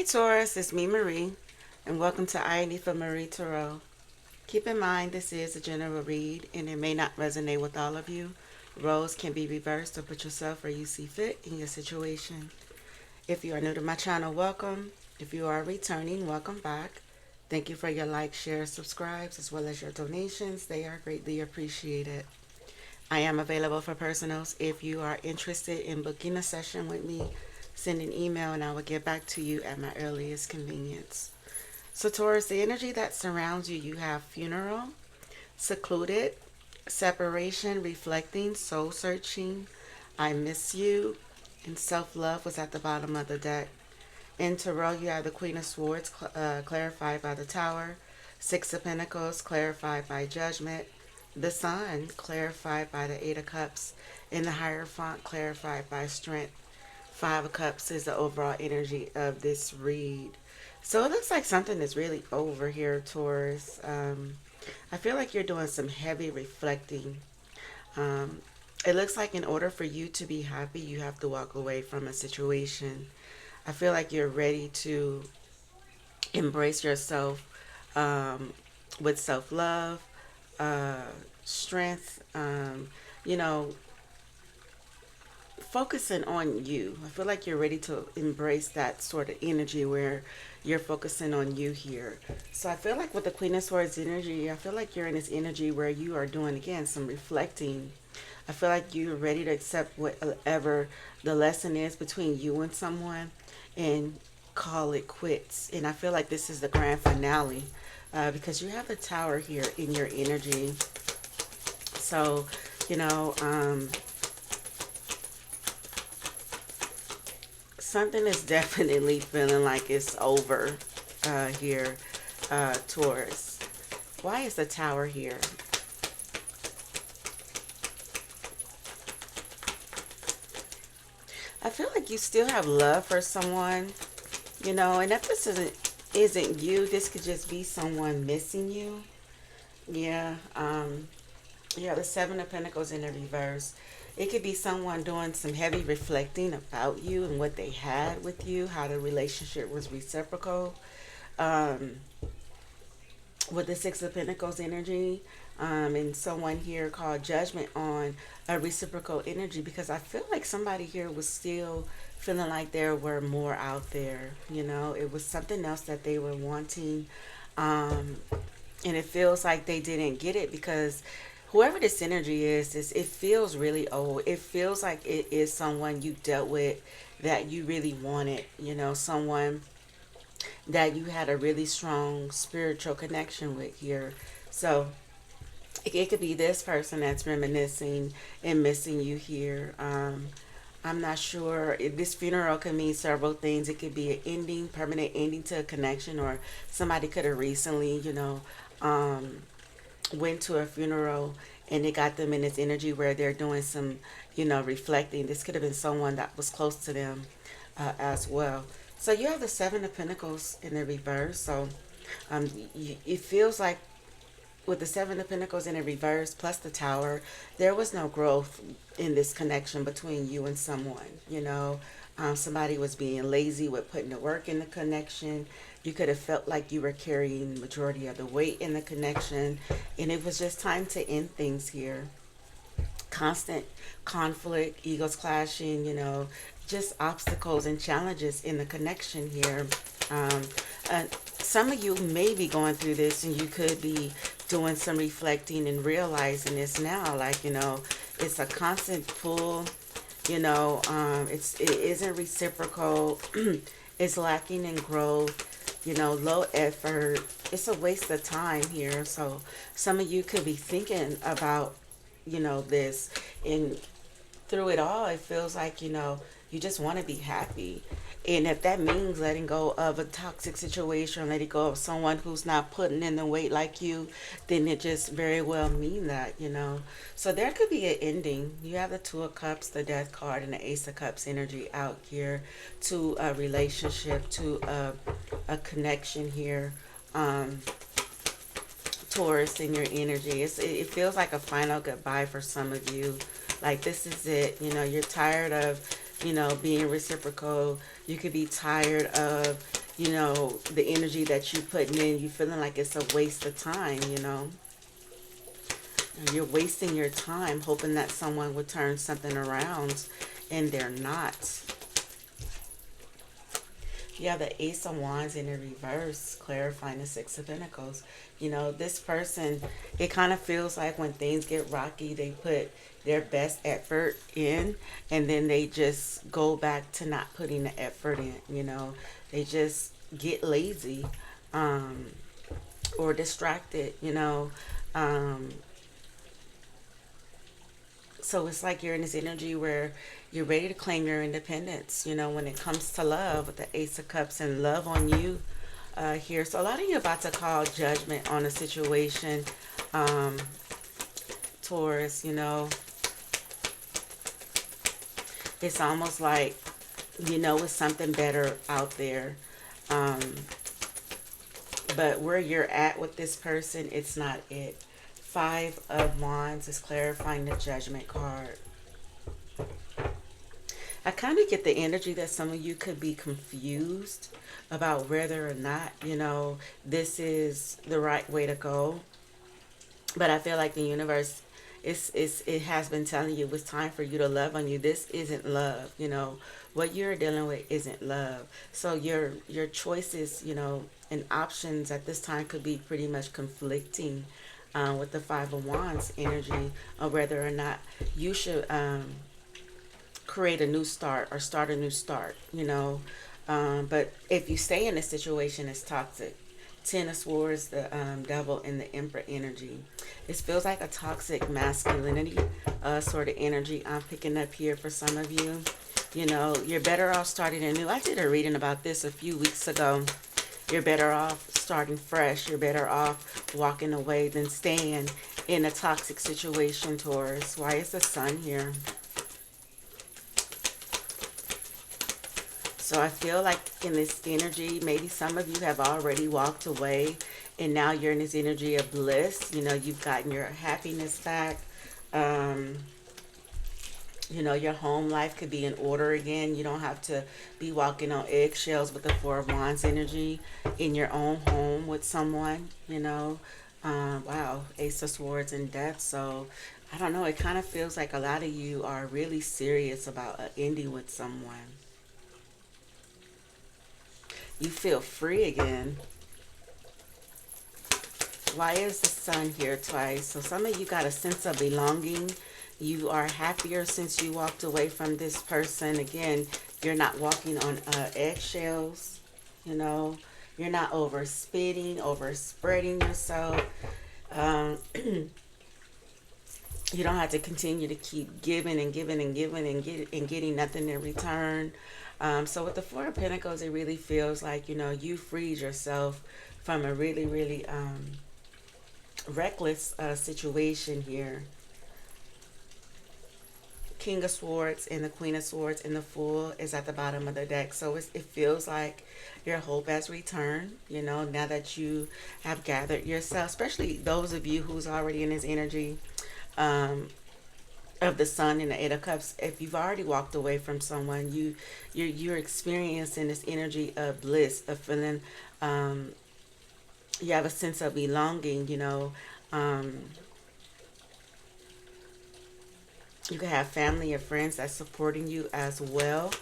Hey Taurus, it's me Marie, and welcome to I Need for Marie Tarot. Keep in mind this is a general read and it may not resonate with all of you. Roles can be reversed or put yourself where you see fit in your situation. If you are new to my channel, welcome. If you are returning, welcome back. Thank you for your likes, shares, subscribes, as well as your donations. They are greatly appreciated. I am available for personals. If you are interested in booking a session with me, send an email and I will get back to you at my earliest convenience. So, Taurus, the energy that surrounds you, you have funeral, secluded, separation, reflecting, soul searching, I miss you, and self love was at the bottom of the deck. In Tarot, you have the Queen of Swords, clarified by the Tower, Six of Pentacles, clarified by Judgment, the Sun, clarified by the Eight of Cups, and the Hierophant, clarified by Strength. Five of Cups is the overall energy of this read. So it looks like something is really over here, Taurus. I feel like you're doing some heavy reflecting. Um, it looks like in order for you to be happy, you have to walk away from a situation. I feel like you're ready to embrace yourself with self love, uh, strength, you know, focusing on you. I feel like you're ready to embrace that sort of energy where you're focusing on you here. So I feel like with the Queen of Swords energy, I feel like you're in this energy where you are doing, again, some reflecting. I feel like you're ready to accept whatever the lesson is between you and someone and call it quits. And I feel like this is the grand finale because you have the Tower here in your energy. So, you know, something is definitely feeling like it's over here, Taurus. Why is the Tower here? I feel like you still have love for someone, and if this isn't you, this could just be someone missing you. Yeah, yeah, the Seven of Pentacles in the reverse. It could be someone doing some heavy reflecting about you and what they had with you, how the relationship was reciprocal. Um, with the Six of Pentacles energy, and someone here called Judgment on a reciprocal energy, because I feel like somebody here was still feeling like there were more out there. It was something else that they were wanting. Um, and it feels like they didn't get it because whoever this energy is, it feels really old. It feels like it is someone you dealt with that you really wanted, someone that you had a really strong spiritual connection with here. So it could be this person that's reminiscing and missing you here. I'm not sure. This funeral could mean several things. It could be an ending, permanent ending to a connection, or somebody could have recently, um, went to a funeral and it got them in this energy where they're doing some, reflecting. This could have been someone that was close to them as well. So you have the Seven of Pentacles in the reverse. So it feels like with the Seven of Pentacles in the reverse plus the Tower, there was no growth in this connection between you and someone. Somebody was being lazy with putting the work in the connection. You could have felt like you were carrying the majority of the weight in the connection, and it was just time to end things here. Constant conflict, egos clashing, just obstacles and challenges in the connection here. Um, some of you may be going through this and you could be doing some reflecting and realizing this now, like, it's a constant pull, it isn't reciprocal. It's lacking in growth, low effort. It's a waste of time here. So some of you could be thinking about, this, and through it all, it feels like, you just want to be happy. And if that means letting go of a toxic situation, letting go of someone who's not putting in the weight like you, then it just very well mean that. So there could be an ending. You have the Two of Cups, the Death card, and the Ace of Cups energy out here to a relationship, to a connection here. Taurus, in your energy. It feels like a final goodbye for some of you. Like, this is it. You're tired of, being reciprocal. You could be tired of, the energy that you putting in, you feeling like it's a waste of time. And you're wasting your time hoping that someone would turn something around, and they're not. You have the Ace of Wands in the reverse, clarifying the Six of Pentacles. This person, it kind of feels like when things get rocky, they put their best effort in, and then they just go back to not putting the effort in. They just get lazy, um, or distracted. Um, so it's like you're in this energy where you're ready to claim your independence, when it comes to love, with the Ace of Cups and love on you here. So a lot of you about to call judgment on a situation, um, Taurus. It's almost like, it's something better out there. Um, but where you're at with this person, it's not it. Five of Wands is clarifying the Judgment card. I kind of get the energy that some of you could be confused about whether or not, this is the right way to go. But I feel like the universe it has been telling you it's time for you to love on you. This isn't love. What you're dealing with isn't love. So your choices, and options at this time could be pretty much conflicting with the Five of Wands energy, of whether or not you should create a new start or start a new start. But if you stay in a situation, it's toxic. Ten of Swords, the Devil, and the Emperor energy. It feels like a toxic masculinity sort of energy I'm picking up here for some of you. You're better off starting anew. I did a reading about this a few weeks ago. You're better off starting fresh. You're better off walking away than staying in a toxic situation, Taurus. Why is the Sun here? So I feel like in this energy, maybe some of you have already walked away, and now you're in this energy of bliss. You've gotten your happiness back. Um, your home life could be in order again. You don't have to be walking on eggshells with the Four of Wands energy in your own home with someone. Wow, Ace of Swords and Death. So I don't know. It kind of feels like a lot of you are really serious about ending with someone. You feel free again. Why is the Sun here twice? So some of you got a sense of belonging. You are happier since you walked away from this person. Again, you're not walking on eggshells. You're not overspitting, overspreading yourself. You don't have to continue to keep giving and giving and giving and getting nothing in return. So with the Four of Pentacles, it really feels like, you freed yourself from a really, really reckless situation here. King of Swords and the Queen of Swords and the Fool is at the bottom of the deck. So it feels like your hope has returned, now that you have gathered yourself, especially those of you who's already in this energy of the Sun and the Eight of Cups. If you've already walked away from someone, you're experiencing this energy of bliss, of feeling you have a sense of belonging. You can have family or friends that's supporting you as well,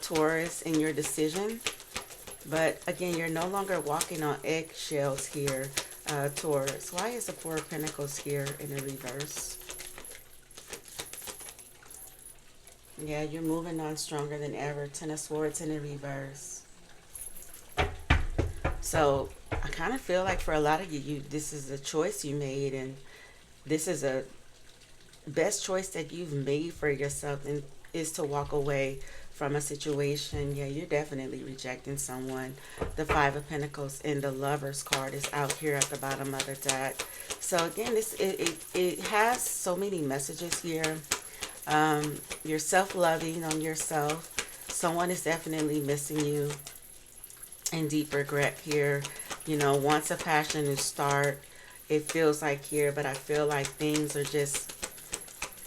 Taurus, in your decision. But again, you're no longer walking on eggshells here, Taurus. Why is the Four of Pentacles here in the reverse? Yeah, you're moving on stronger than ever. Ten of Swords in the reverse. So I kind of feel like for a lot of you, this is a choice you made, and this is a best choice that you've made for yourself, and is to walk away from a situation. Yeah, you're definitely rejecting someone. The Five of Pentacles and the Lovers card is out here at the bottom of the deck. So again, it has so many messages here. You're self-loving on yourself. Someone is definitely missing you, and deep regret here. Wants a passion to start, it feels like here, but I feel like things are just,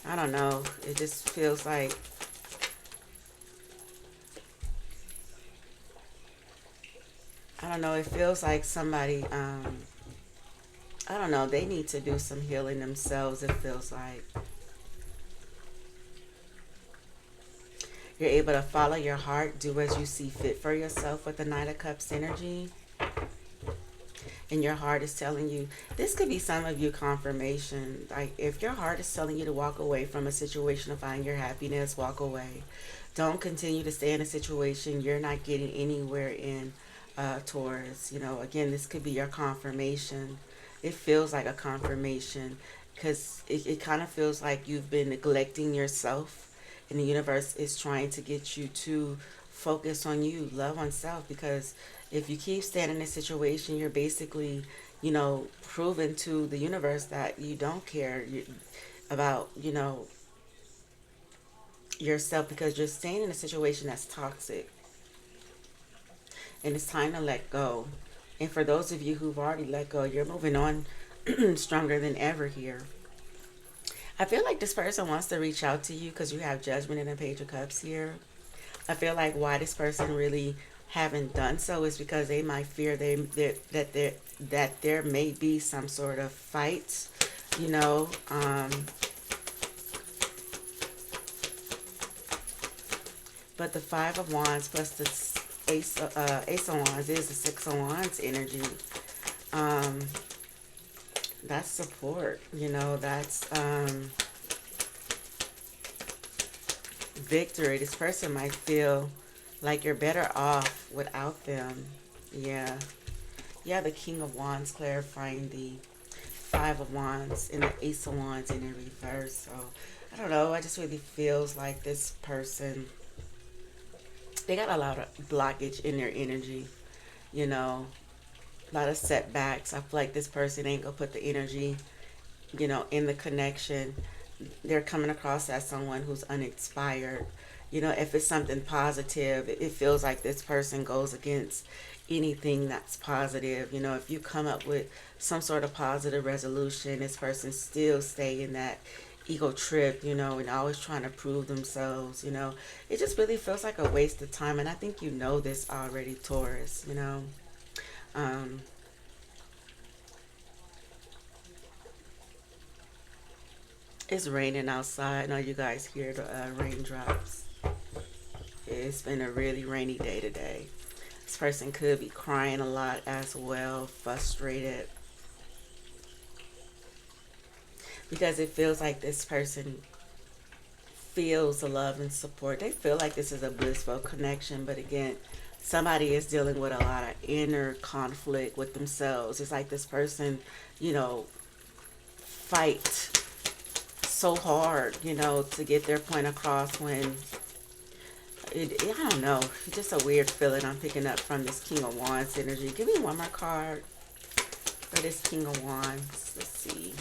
I don't know, it just feels like I don't know. It feels like somebody, I don't know, they need to do some healing themselves. It feels like you're able to follow your heart, do as you see fit for yourself with the Knight of Cups energy. And your heart is telling you, this could be some of you confirmation. Like if your heart is telling you to walk away from a situation to find your happiness, walk away. Don't continue to stay in a situation you're not getting anywhere in, Taurus. You know, again, this could be your confirmation. It feels like a confirmation because it kind of feels like you've been neglecting yourself, and the universe is trying to get you to focus on you, love on self, because if you keep staying in this situation, you're basically, you know, proving to the universe that you don't care about, you know, yourself, because you're staying in a situation that's toxic, and it's time to let go. And for those of you who've already let go, you're moving on stronger than ever here. I feel like this person wants to reach out to you because you have Judgment and a Page of Cups here. I feel like why this person really haven't done so is because they might fear that there may be some sort of fight, you know. But the Five of Wands plus the Ace of Wands is the Six of Wands energy. Um, that's support, you know. That's victory. This person might feel like you're better off without them. Yeah. Yeah, the King of Wands clarifying the Five of Wands and the Ace of Wands in the reverse. So, I don't know. I just really feels like this person, they got a lot of blockage in their energy, you know, a lot of setbacks. I feel like this person ain't gonna put the energy, you know, in the connection. They're coming across as someone who's uninspired. You know, if it's something positive, it feels like this person goes against anything that's positive. You know, if you come up with some sort of positive resolution, this person still stay in that ego trip, you know, and always trying to prove themselves, you know. It just really feels like a waste of time. And I think you know this already, Taurus, you know. Um, it's raining outside. I know you guys hear the raindrops. It's been a really rainy day today. This person could be crying a lot as well, frustrated, because it feels like this person feels the love and support. They feel like this is a blissful connection, but again, somebody is dealing with a lot of inner conflict with themselves. It's like this person, you know, fight so hard, you know, to get their point across when I don't know. It's just a weird feeling I'm picking up from this King of Wands energy. Give me one more card for this King of Wands. Let's see.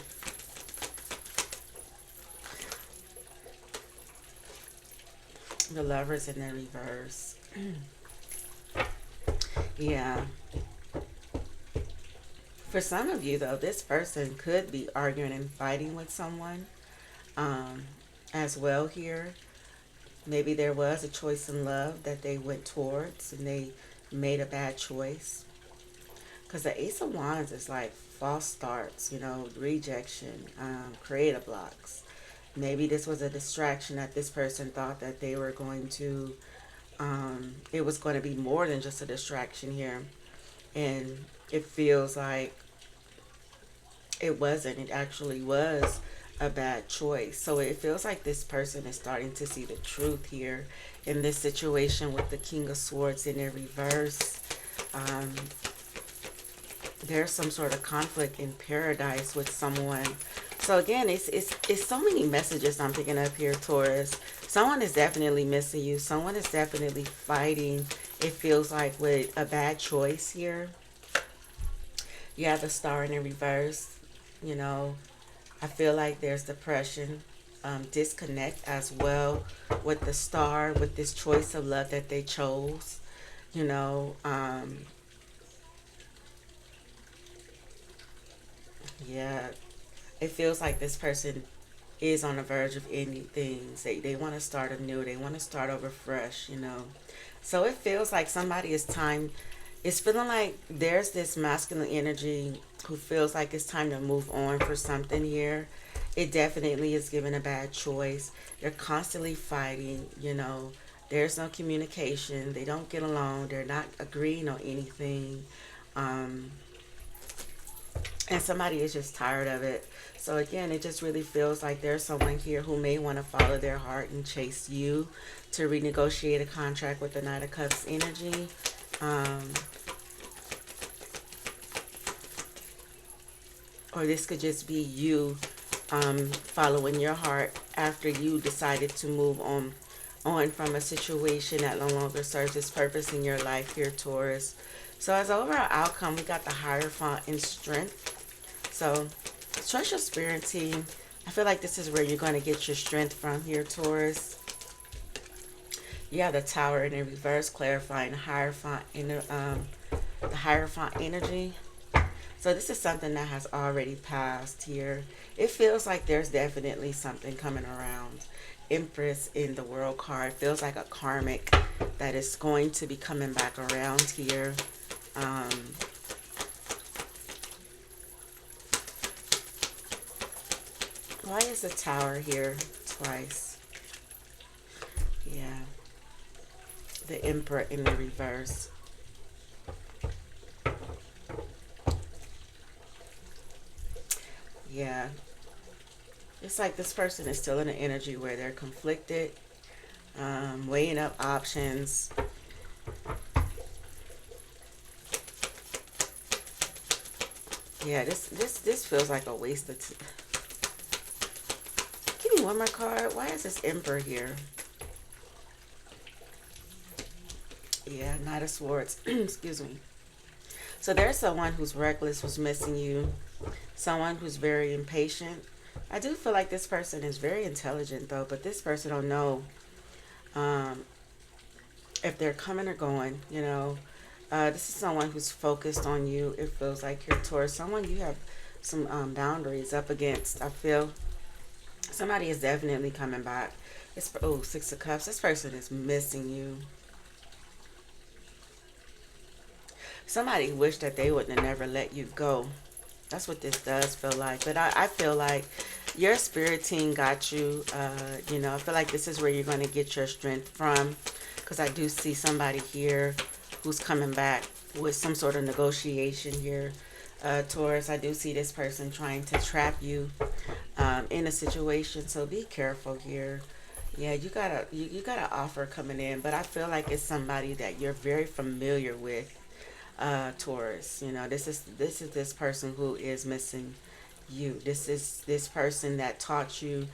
The Lovers in the reverse. Yeah. For some of you, though, this person could be arguing and fighting with someone um, as well here. Maybe there was a choice in love that they went towards and they made a bad choice. Because the Ace of Wands is like false starts, you know, rejection, creative blocks. Maybe this was a distraction that this person thought that they were going to, it was going to be more than just a distraction here. And it feels like it wasn't. It actually was a bad choice. So it feels like this person is starting to see the truth here in this situation with the King of Swords in the reverse. Um, there's some sort of conflict in paradise with someone. So again, it's so many messages I'm picking up here, Taurus. Someone is definitely missing you. Someone is definitely fighting. It feels like with a bad choice here. You have the Star in the reverse. You know, I feel like there's depression, disconnect as well with the Star, with this choice of love that they chose. You know, yeah, it feels like this person is on the verge of ending things. They want to start anew. They want to start over fresh, you know. So it feels like somebody is time. It's feeling like there's this masculine energy who feels like it's time to move on for something here. It definitely is given a bad choice. They're constantly fighting, you know. There's no communication. They don't get along. They're not agreeing on anything. Um, and somebody is just tired of it. So again, it just really feels like there's someone here who may want to follow their heart and chase you to renegotiate a contract with the Knight of Cups energy. Um, or this could just be you following your heart after you decided to move on from a situation that no longer serves its purpose in your life here, Taurus. So as overall outcome, we got the Hierophant in strength. So trust your spirit team. I feel like this is where you're going to get your strength from here, Taurus. You have the Tower in the reverse, clarifying the Hierophant in the Hierophant energy. So this is something that has already passed here. It feels like there's definitely something coming around. Empress in the World card feels like a karmic that is going to be coming back around here. Um, why is the Tower here twice? Yeah, the Emperor in the reverse. Yeah, it's like this person is still in an energy where they're conflicted, weighing up options. Yeah, this feels like a waste of. Give me one more card. Why is this Emperor here? Yeah, Knight of Swords. Excuse me. So there's someone who's reckless, who's missing you. Someone who's very impatient. I do feel like this person is very intelligent though, but this person don't know um, if they're coming or going. You know, this is someone who's focused on you. It feels like you're towards someone you have some boundaries up against. I feel somebody is definitely coming back. It's oh, Six of Cups. This person is missing you. Somebody wished that they would have never let you go. That's what this does feel like. But I feel like your spirit team got you. You know, I feel like this is where you're going to get your strength from. Because I do see somebody here who's coming back with some sort of negotiation here. Taurus, I do see this person trying to trap you in a situation. So be careful here. Yeah, you got an offer coming in, but I feel like it's somebody that you're very familiar with, Taurus. You know, this person who is missing you. This is this person that taught you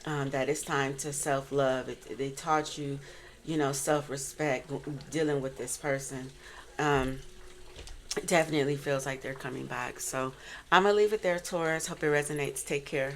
that it's time to self love. They taught you, you know, self respect. Dealing with this person, definitely feels like they're coming back. So I'm gonna leave it there, Taurus. Hope it resonates. Take care.